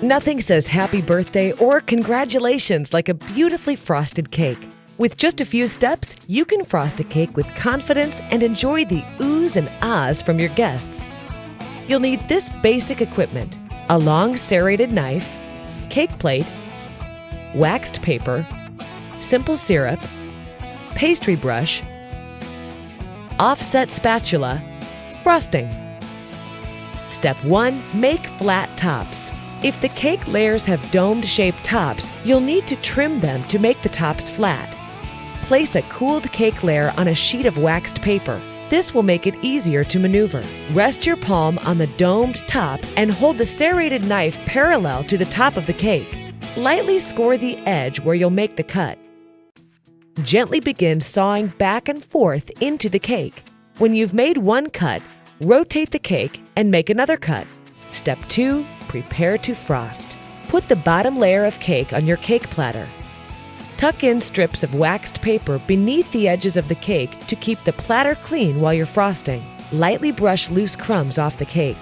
Nothing says happy birthday or congratulations like a beautifully frosted cake. With just a few steps, you can frost a cake with confidence and enjoy the oohs and ahs from your guests. You'll need this basic equipment: a long serrated knife, cake plate, waxed paper, simple syrup, pastry brush, offset spatula, frosting. Step 1. Make flat tops. If the cake layers have dome-shaped tops, you'll need to trim them to make the tops flat. Place a cooled cake layer on a sheet of waxed paper. This will make it easier to maneuver. Rest your palm on the domed top and hold the serrated knife parallel to the top of the cake. Lightly score the edge where you'll make the cut. Gently begin sawing back and forth into the cake. When you've made one cut, rotate the cake and make another cut. Step 2. Prepare to frost. Put the bottom layer of cake on your cake platter. Tuck in strips of waxed paper beneath the edges of the cake to keep the platter clean while you're frosting. Lightly brush loose crumbs off the cake.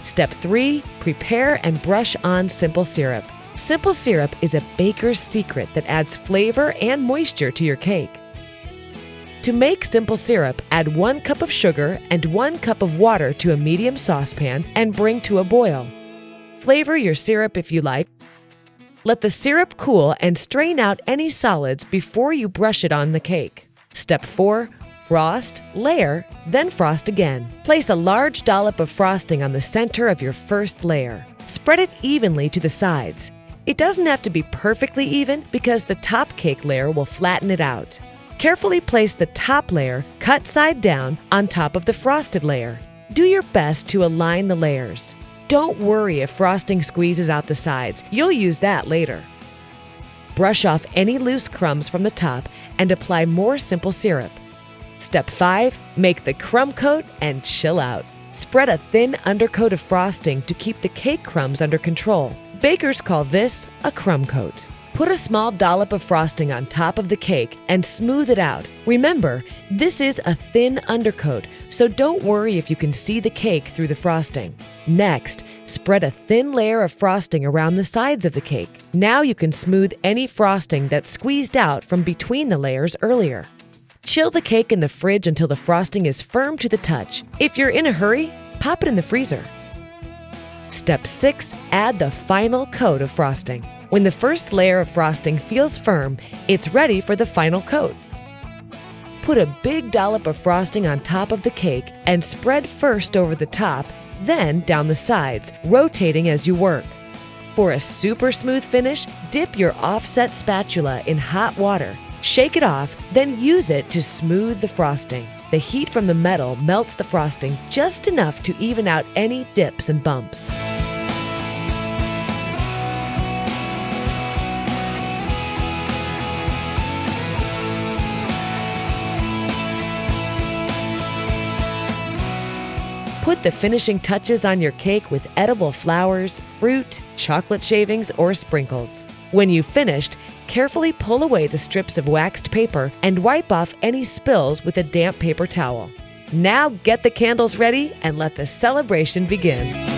Step 3. Prepare and brush on simple syrup. Simple syrup is a baker's secret that adds flavor and moisture to your cake. To make simple syrup, add 1 cup of sugar and 1 cup of water to a medium saucepan and bring to a boil. Flavor your syrup if you like. Let the syrup cool and strain out any solids before you brush it on the cake. Step 4. Frost, layer, then frost again. Place a large dollop of frosting on the center of your first layer. Spread it evenly to the sides. It doesn't have to be perfectly even because the top cake layer will flatten it out. Carefully place the top layer, cut side down, on top of the frosted layer. Do your best to align the layers. Don't worry if frosting squeezes out the sides. You'll use that later. Brush off any loose crumbs from the top and apply more simple syrup. Step 5. Make the crumb coat and chill out. Spread a thin undercoat of frosting to keep the cake crumbs under control. Bakers call this a crumb coat. Put a small dollop of frosting on top of the cake and smooth it out. Remember, this is a thin undercoat, so don't worry if you can see the cake through the frosting. Next, spread a thin layer of frosting around the sides of the cake. Now you can smooth any frosting that squeezed out from between the layers earlier. Chill the cake in the fridge until the frosting is firm to the touch. If you're in a hurry, pop it in the freezer. Step 6. Add the final coat of frosting. When the first layer of frosting feels firm, it's ready for the final coat. Put a big dollop of frosting on top of the cake and spread first over the top, then down the sides, rotating as you work. For a super smooth finish, dip your offset spatula in hot water. Shake it off, then use it to smooth the frosting. The heat from the metal melts the frosting just enough to even out any dips and bumps. Put the finishing touches on your cake with edible flowers, fruit, chocolate shavings, or sprinkles. When you've finished, carefully pull away the strips of waxed paper and wipe off any spills with a damp paper towel. Now get the candles ready and let the celebration begin.